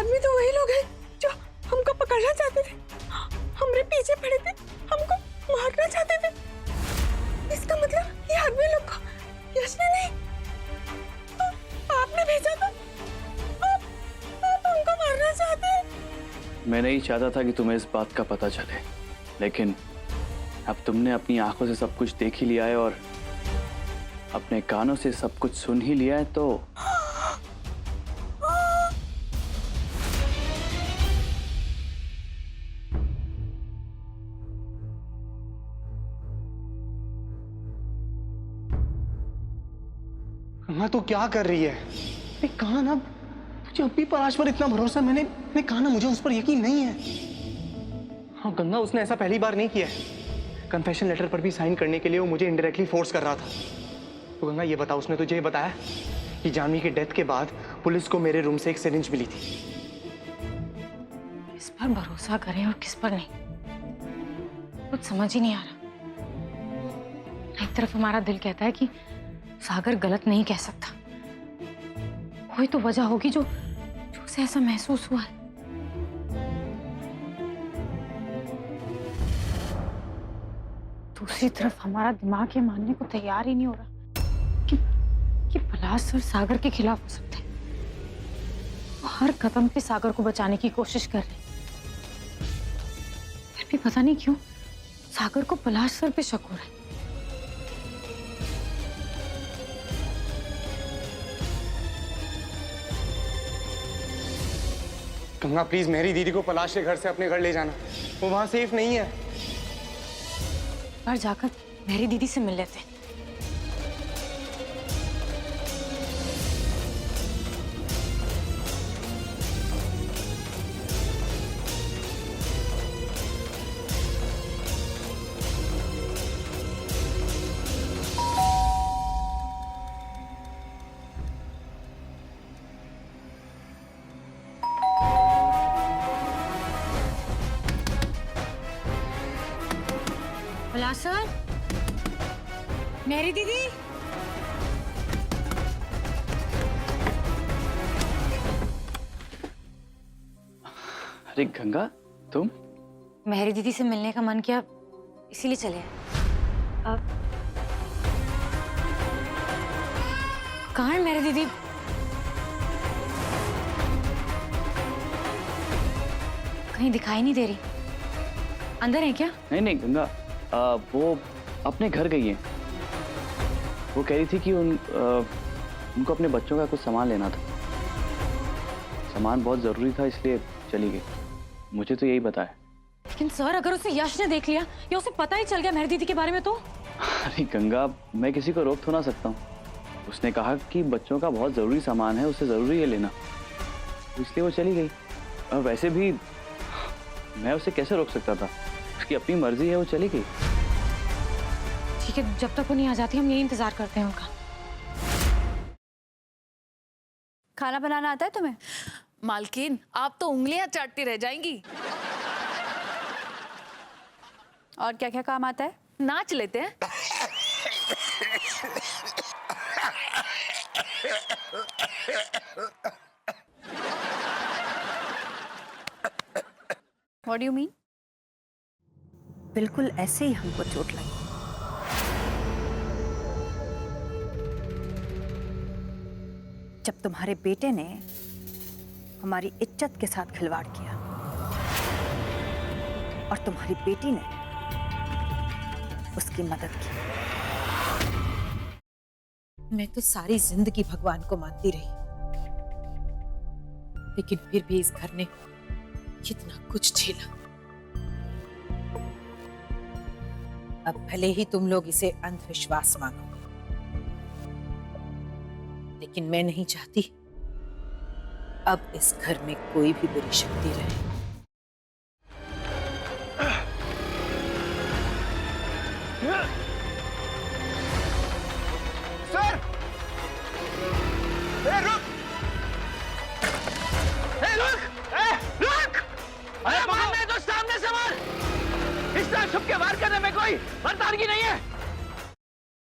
आदमी तो वही लोग हैं जो हमको पकड़ना चाहते थे, हमरे पीछे पड़े थे, हमको मारना चाहते थे। इसका मतलब ये आदमी लोग को यश ने नहीं, आपने भेजा था। आप हमको मारना चाहते हैं। मैं नहीं चाहता था कि तुम्हें इस बात का पता चले, लेकिन अब तुमने अपनी आंखों से सब कुछ देख ही लिया है और अपने कानों से सब कुछ सुन ही लिया है, तो गंगा तो क्या कर रही है? मैं कहा ना, तुझे अब भी पलाश पर इतना भरोसा, मैंने कहा ना मुझे उस पर यकीन नहीं है। हाँ गंगा, उसने ऐसा पहली बार नहीं किया है। कन्फेशन लेटर पर भी साइन करने के लिए वो मुझे इनडायरेक्टली फोर्स कर रहा था। तो गंगा ये बता, उसने तुझे ये बताया कि जानवी की डेथ के बाद पुलिस को मेरे रूम से एक सिरिंज मिली थी? किस पर भरोसा करें और किस पर नहीं, कुछ समझ ही नहीं आ रहा। एक तरफ हमारा दिल कहता है कि सागर गलत नहीं कह सकता, कोई तो वजह होगी जो उसे ऐसा महसूस हुआ है। दूसरी तरफ हमारा दिमाग ये मानने को तैयार ही नहीं हो रहा कि पलाश सर सागर के खिलाफ हो सकते हैं। वो हर कदम पे सागर को बचाने की कोशिश कर रहे हैं, फिर भी पता नहीं क्यों सागर को पलाश सर पे शक हो रहा है। गंगा प्लीज मेरी दीदी को पलाश के घर से अपने घर ले जाना, वो वहां सेफ नहीं है। घर जाकर मेरी दीदी से मिल लेते हैं। पलाश सर, मेरी दीदी। अरे गंगा, तुम? मेरी दीदी से मिलने का मन किया, इसीलिए चले आए। अब कहाँ है मेरी दीदी? कहीं दिखाई नहीं दे रही। अंदर है क्या? नहीं गंगा, वो अपने घर गई है। वो कह रही थी कि उनको अपने बच्चों का कुछ सामान लेना था। सामान बहुत जरूरी था, इसलिए चली गई। मुझे तो यही बताया। लेकिन सर, अगर उसे यश ने देख लिया या उसे पता ही चल गया मेरी दीदी के बारे में तो? अरे गंगा, मैं किसी को रोक तो ना सकता हूँ। उसने कहा कि बच्चों का बहुत जरूरी सामान है, उसे जरूरी है लेना, तो इसलिए वो चली गई। और वैसे भी मैं उसे कैसे रोक सकता था? उसकी अपनी मर्जी है, वो चली गई। ठीक है, जब तक वो नहीं आ जाती हम यही इंतजार करते हैं उनका। खाना बनाना आता है तुम्हें? मालकिन, आप तो उंगलियां चाटती रह जाएंगी। और क्या क्या काम आता है? नाच लेते हैं। What do you mean? बिल्कुल ऐसे ही हमको चोट लगी। जब तुम्हारे बेटे ने हमारी इज्जत के साथ खिलवाड़ किया और तुम्हारी बेटी ने उसकी मदद की। मैं तो सारी जिंदगी भगवान को मानती रही, लेकिन फिर भी इस घर ने कितना कुछ झेला। अब भले ही तुम लोग इसे अंधविश्वास मानो, लेकिन मैं नहीं चाहती अब इस घर में कोई भी बुरी शक्ति रहे। सर! रुक! रुक! रुक! अरे मारने तो सामने से मार! इस तरह छुप के वार करने में कोई मर्दानगी नहीं है।